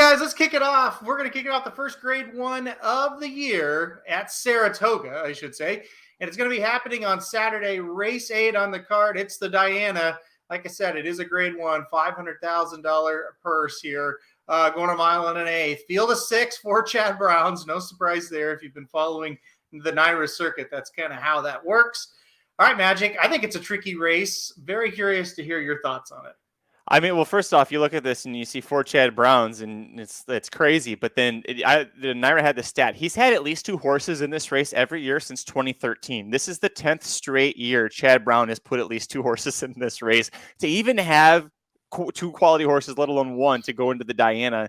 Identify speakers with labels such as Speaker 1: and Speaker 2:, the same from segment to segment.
Speaker 1: guys, let's kick it off. We're going to kick it off the first grade one of the year at Saratoga, I should say. And it's going to be happening on Saturday, race 8 on the card. It's the Diana. Like I said, it is a grade one, $500,000 purse here, going a mile and an eighth. Field of 6 for Chad Browns. No surprise there if you've been following the NYRA circuit. That's kind of how that works. All right, Magic, I think it's a tricky race. Very curious to hear your thoughts on it.
Speaker 2: I mean, well, first off, you look at this and you see 4 Chad Browns, and it's crazy. But then the NYRA had the stat. He's had at least 2 horses in this race every year since 2013. This is the 10th straight year Chad Brown has put at least 2 horses in this race. To even have 2 quality horses, let alone 1, to go into the Diana.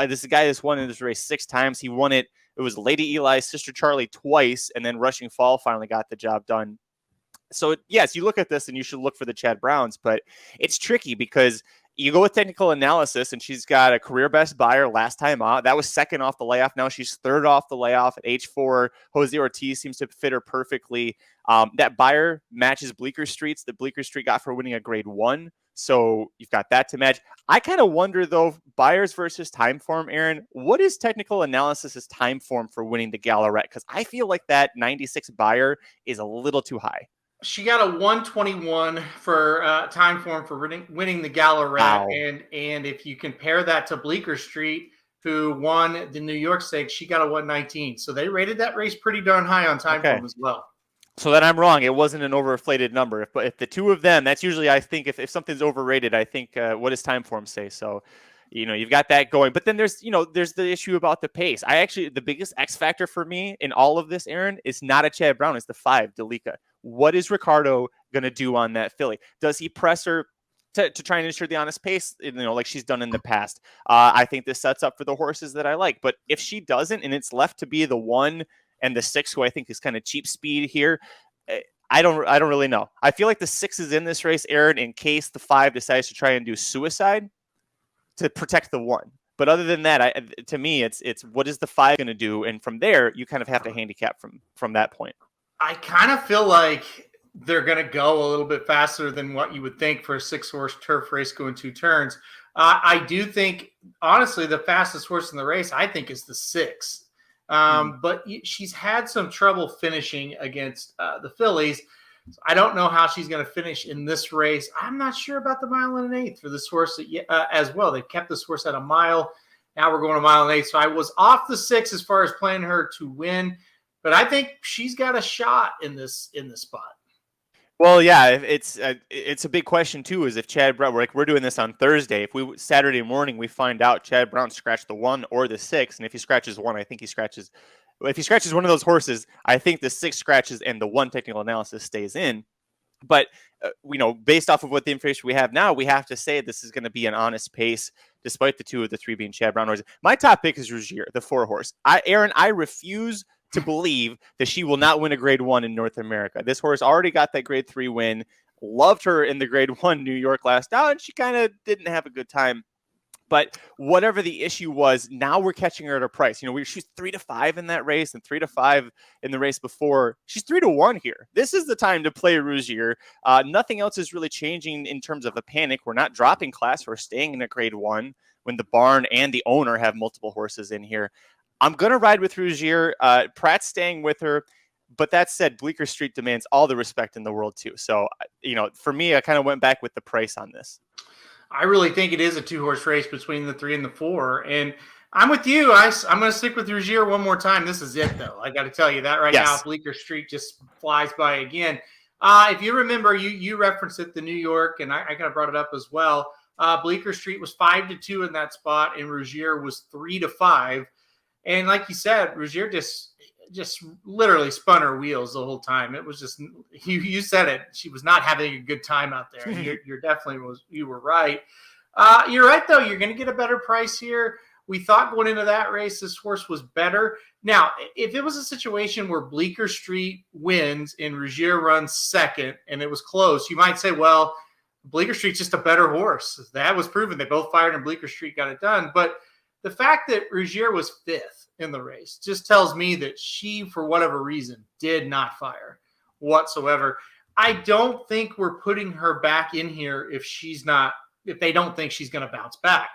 Speaker 2: This guy has won in this race 6 times. He won it. It was Lady Eli's Sister Charlie twice, and then Rushing Fall finally got the job done. So, yes, you look at this and you should look for the Chad Browns, but it's tricky because you go with technical analysis and she's got a career best buyer last time out. That was 2nd off the layoff. Now she's 3rd off the layoff at age 4. Jose Ortiz seems to fit her perfectly. That buyer matches Bleecker Street's that Bleecker Street got for winning a grade 1. So you've got that to match. I kind of wonder, though, buyers versus time form, Aaron, what is technical analysis' time form for winning the Kalleward? Because I feel like that 96 buyer is a little too high.
Speaker 1: She got a 121 for time form for winning the Kalleward. Wow. And if you compare that to Bleecker Street, who won the New York Stakes, she got a 119. So they rated that race pretty darn high on time form as well.
Speaker 2: So then I'm wrong. It wasn't an overinflated number. If the 2 of them, that's usually, I think, if something's overrated, I think, what does time form say? So, you've got that going. But then there's the issue about the pace. The biggest X factor for me in all of this, Aaron, is not a Chad Brown. It's the 5, Delica. What is Ricardo going to do on that filly? Does he press her to try and ensure the honest pace, like she's done in the past? I think this sets up for the horses that I like. But if she doesn't, and it's left to be the 1 and the 6, who I think is kind of cheap speed here, I don't really know. I feel like the 6 is in this race, Aaron, in case the 5 decides to try and do suicide to protect the 1. But other than that, to me, it's what is the 5 going to do? And from there, you kind of have to handicap from that point.
Speaker 1: I kind of feel like they're going to go a little bit faster than what you would think for a 6-horse turf race going 2 turns. I do think, honestly, the fastest horse in the race, I think, is the 6. But she's had some trouble finishing against the fillies. So I don't know how she's going to finish in this race. I'm not sure about the mile and an eighth for this horse as well. They've kept this horse at a mile. Now we're going a mile and an eighth. So I was off the 6 as far as playing her to win. But I think she's got a shot in this spot.
Speaker 2: Well, yeah, it's a big question too. Is if Chad Brown, we're doing this on Thursday. If Saturday morning we find out Chad Brown scratched the 1 or the 6, and if he scratches 1, I think he scratches. If he scratches one of those horses, I think the 6 scratches and the 1 technical analysis stays in. But based off of what the information we have now, we have to say this is going to be an honest pace, despite the 2 of the 3 being Chad Brown horses. My top pick is Rougier, the 4 horse. Aaron, I refuse to believe that she will not win a grade 1 in North America. This horse already got that grade 3 win. Loved her in the grade 1 New York last out, and she kind of didn't have a good time. But whatever the issue was, now we're catching her at a price. She's 3-5 in that race and 3-5 in the race before. She's 3-1 here. This is the time to play Rougier. Nothing else is really changing in terms of a panic. We're not dropping class. We're staying in a grade 1 when the barn and the owner have multiple horses in here. I'm going to ride with Rougier. Pratt's staying with her. But that said, Bleecker Street demands all the respect in the world, too. So, for me, I kind of went back with the price on this.
Speaker 1: I really think it is a 2-horse race between the 3 and the 4. And I'm with you. I'm going to stick with Rougier one more time. This is it, though. I got to tell you that right now. Bleecker Street just flies by again. If you remember, you referenced it, the New York, and I kind of brought it up as well. Bleecker Street was 5-2 in that spot, and Rougier was 3-5. And like you said, Rougier just literally spun her wheels the whole time. It was just, you said it. She was not having a good time out there. You were right. You're right, though. You're going to get a better price here. We thought going into that race, this horse was better. Now, if it was a situation where Bleecker Street wins and Rougier runs 2nd and it was close, you might say, well, Bleecker Street's just a better horse. That was proven. They both fired and Bleecker Street got it done. But the fact that Rougier was 5th in the race just tells me that she, for whatever reason, did not fire whatsoever. I don't think we're putting her back in here if they don't think she's going to bounce back.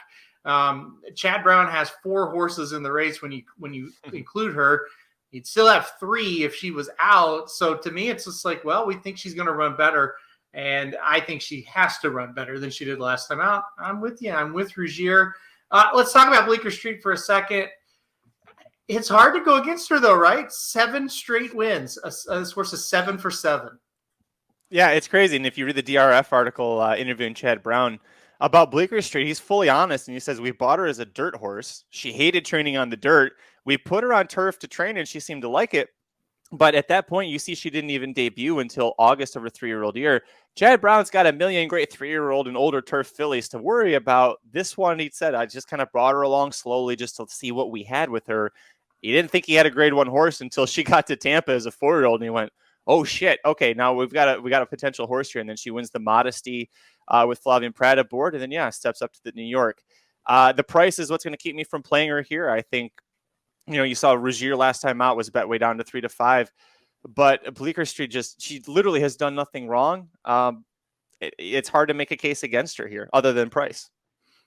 Speaker 1: Chad Brown has 4 horses in the race when you include her. You'd still have 3 if she was out. So to me, it's just like, well, we think she's going to run better. And I think she has to run better than she did last time out. I'm with you. I'm with Rougier. Let's talk about Bleecker Street for a second. It's hard to go against her, though, right? 7 straight wins. This horse is 7 for 7.
Speaker 2: Yeah, it's crazy. And if you read the DRF article interviewing Chad Brown about Bleecker Street, he's fully honest. And he says, we bought her as a dirt horse. She hated training on the dirt. We put her on turf to train, and she seemed to like it. But at that point, you see she didn't even debut until August of her 3-year-old year. Chad Brown's got a million great 3-year-old and older turf fillies to worry about. This one, he said, I just kind of brought her along slowly just to see what we had with her. He didn't think he had a grade 1 horse until she got to Tampa as a 4-year-old, and he went, oh shit, okay, now we got a potential horse here. And then she wins the Modesty with Flavien Prat aboard, and then steps up to the New York. The price is what's going to keep me from playing her here. I think, you saw Rougier last time out was bet way down to 3 to 5, but Bleecker Street she literally has done nothing wrong. It's hard to make a case against her here other than price.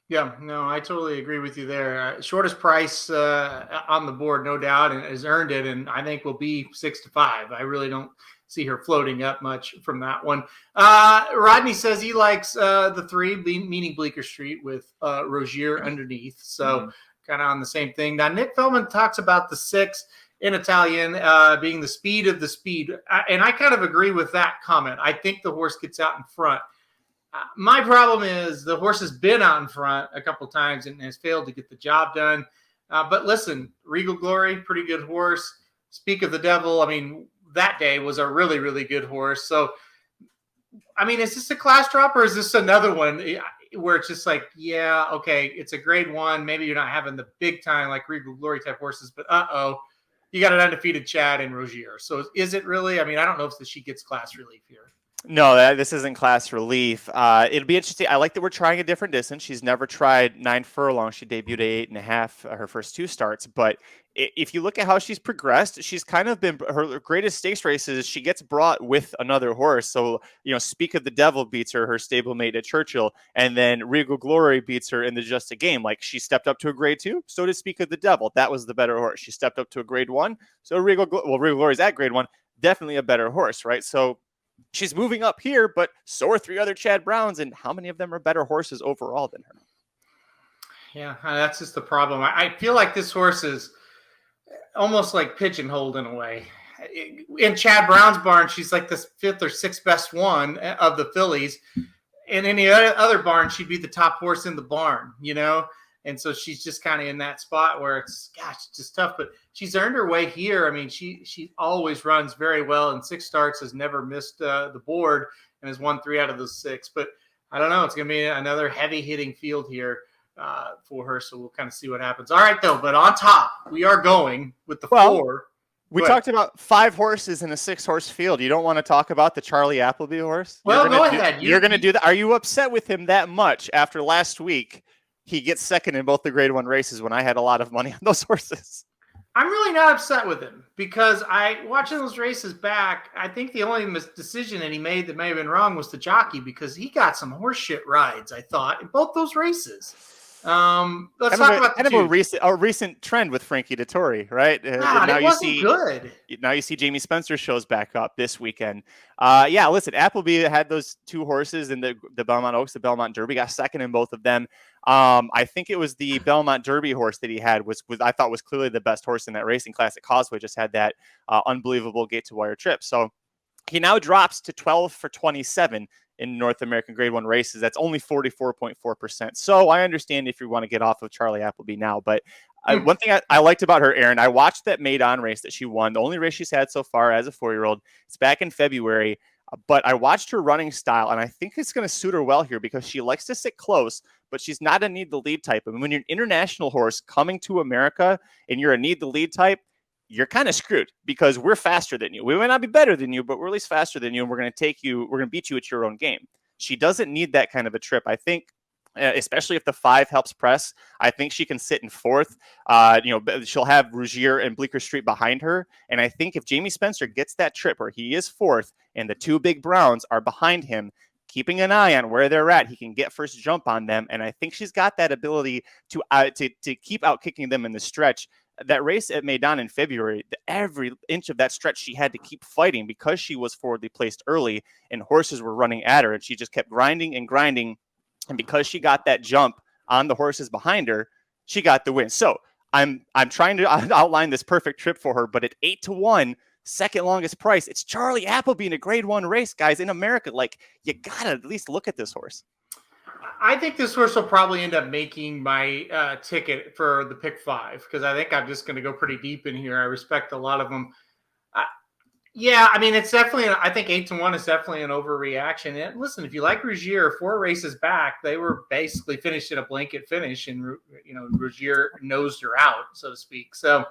Speaker 1: Yeah, no, I totally agree with you there. Shortest price on the board, no doubt, and has earned it, and I think will be 6 to 5. I really don't see her floating up much from that one. Rodney says he likes the 3, meaning Bleecker Street, with Rougier underneath. So kind of on the same thing. Now, Nick Feldman talks about the 6 in Italian being the speed of the speed, and I kind of agree with that comment. I think the horse gets out in front. My problem is the horse has been out in front a couple times and has failed to get the job done. But listen, Regal Glory, pretty good horse. Speak of the Devil, I mean, that day was a really, really good horse. So, I mean, is this a class drop or is this another one where it's just like, yeah, okay, it's a grade 1. Maybe you're not having the big time like Regal Glory type horses, but you got an undefeated Chad and Rougier. So is it really? I mean, I don't know if she gets class relief here.
Speaker 2: No, this isn't class relief. It'll be interesting. I like that we're trying a different distance. She's never tried 9 furlongs. She debuted at 8.5 her first 2 starts. But if you look at how she's progressed, she's kind of been her greatest stakes races. She gets brought with another horse. So, Speak of the Devil beats her stablemate at Churchill, and then Regal Glory beats her in the Just a Game. Like, she stepped up to a grade 2. So did Speak of the Devil. That was the better horse. She stepped up to a grade 1. So Regal Glory's at grade 1. Definitely a better horse, right? So she's moving up here, but so are 3 other Chad Browns, and how many of them are better horses overall than her?
Speaker 1: Yeah, that's just the problem. I feel like this horse is almost like pigeonholed in a way. In Chad Brown's barn, she's like the 5th or 6th best one of the fillies. In any other barn, she'd be the top horse in the barn, And so she's just kind of in that spot where it's just tough. But she's earned her way here. I mean, she always runs very well in 6 starts, has never missed the board, and has won 3 out of those 6. But I don't know. It's going to be another heavy-hitting field here for her, so we'll kind of see what happens. All right, though, but on top, we are going with the 4.
Speaker 2: We talked about 5 horses in a 6-horse field. You don't want to talk about the Charlie Appleby horse?
Speaker 1: Well, go ahead.
Speaker 2: You're going to do that. Are you upset with him that much after last week? He gets second in both the grade 1 races when I had a lot of money on those horses.
Speaker 1: I'm really not upset with him because watching those races back, I think the only decision that he made that may have been wrong was the jockey, because he got some horseshit rides, I thought, in both those races. Let's talk about
Speaker 2: a recent trend with Frankie Dettori, right?
Speaker 1: Now it wasn't good.
Speaker 2: Now you see Jamie Spencer shows back up this weekend. Listen, Appleby had those 2 horses in the Belmont Oaks, the Belmont Derby, got second in both of them. I think it was the Belmont Derby horse that he had was I thought was clearly the best horse in that racing class. At Causeway just had that unbelievable gate to wire trip. So he now drops to 12 for 27 in North American grade 1 races. That's only 44.4%. So I understand if you want to get off of Charlie Appleby now, but one thing I liked about her, Aaron, I watched that Maid-On race that she won, the only race she's had so far as a 4-year-old. It's back in February, but I watched her running style, and I think it's going to suit her well here because she likes to sit close, but she's not a need the lead type. I mean, when you're an international horse coming to America and you're a need the lead type, you're kind of screwed because we're faster than you. We might not be better than you, but we're at least faster than you, and we're going to beat you at your own game. She doesn't need that kind of a trip. I think, especially if the 5 helps press, I think she can sit in 4th. She'll have Rougier and Bleecker Street behind her. And I think if Jamie Spencer gets that trip where he is 4th and the 2 big Browns are behind him, keeping an eye on where they're at, he can get first jump on them. And I think she's got that ability to keep out kicking them in the stretch. That race at Maidan in February, every inch of that stretch she had to keep fighting because she was forwardly placed early and horses were running at her, and she just kept grinding and grinding. And because she got that jump on the horses behind her, she got the win. So I'm trying to outline this perfect trip for her, but at 8-1, second longest price, it's Charlie Appleby in a grade 1 race, guys, in America. Like, you gotta at least look at this horse.
Speaker 1: I think this horse will probably end up making my ticket for the pick 5 because I think I'm just going to go pretty deep in here. I respect a lot of them. Yeah, I mean, it's definitely, I think 8-1 is definitely an overreaction. And listen, if you like Rogier, 4 races back, they were basically finished at a blanket finish, and Rogier nosed her out, so to speak. So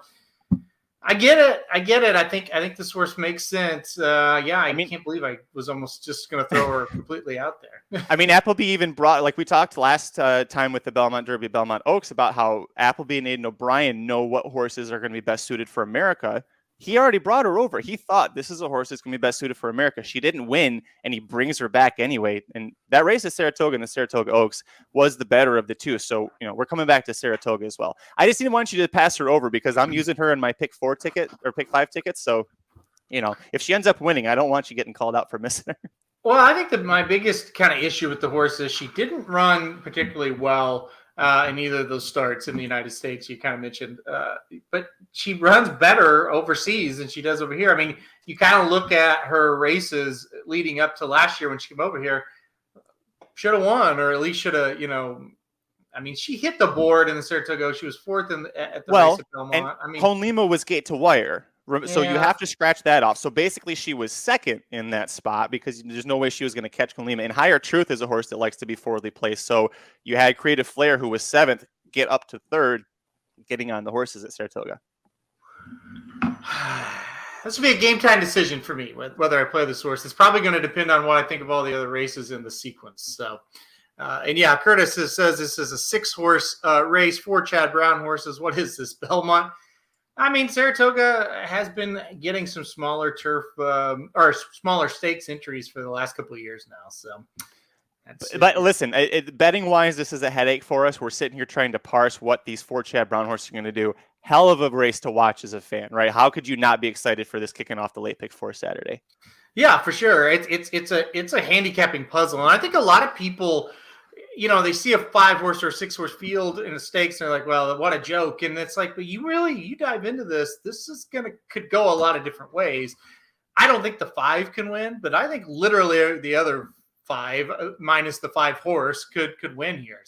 Speaker 1: I get it. I think this horse makes sense. I can't believe I was almost just going to throw her completely out there.
Speaker 2: I mean, Appleby even brought, like we talked last time with the Belmont Derby, Belmont Oaks, about how Appleby and Aidan O'Brien know what horses are going to be best suited for America. He already brought her over. He thought this is a horse that's going to be best suited for America. She didn't win, and he brings her back anyway. And that race at Saratoga and the Saratoga Oaks was the better of the two. So, we're coming back to Saratoga as well. I just didn't want you to pass her over because I'm using her in my pick 4 ticket or pick 5 tickets. So, if she ends up winning, I don't want you getting called out for missing her.
Speaker 1: Well, I think that my biggest kind of issue with the horse is she didn't run particularly well in either of those starts in the United States you kind of mentioned. But she runs better overseas than she does over here. I mean, you kind of look at her races leading up to last year when she came over here, should have won, or at least should have, I mean, she hit the board in the Saratoga. She was 4th at the race at Belmont.
Speaker 2: And Honlima was gate to wire. So you have to scratch that off. So basically she was 2nd in that spot because there's no way she was going to catch Honlima. And Higher Truth is a horse that likes to be forwardly placed. So you had Creative Flair, who was 7th, get up to 3rd, getting on the horses at Saratoga.
Speaker 1: This will be a game time decision for me, whether I play this horse. It's probably going to depend on what I think of all the other races in the sequence. So, Curtis says this is a 6-horse race, 4 Chad Brown horses. What is this, Belmont? I mean, Saratoga has been getting some smaller turf or smaller stakes entries for the last couple of years now. So,
Speaker 2: but listen, betting wise, this is a headache for us. We're sitting here trying to parse what these 4 Chad Brown horses are going to do. Hell of a race to watch as a fan, right? How could you not be excited for this kicking off the late pick 4 Saturday?
Speaker 1: Yeah, for sure. It's a handicapping puzzle, and I think a lot of people, they see a 5-horse or a 6-horse field in the stakes, and they're like, well, what a joke. And it's like, but you dive into this is could go a lot of different ways. I don't think the 5 can win, but I think literally the other 5 minus the 5-horse could win here.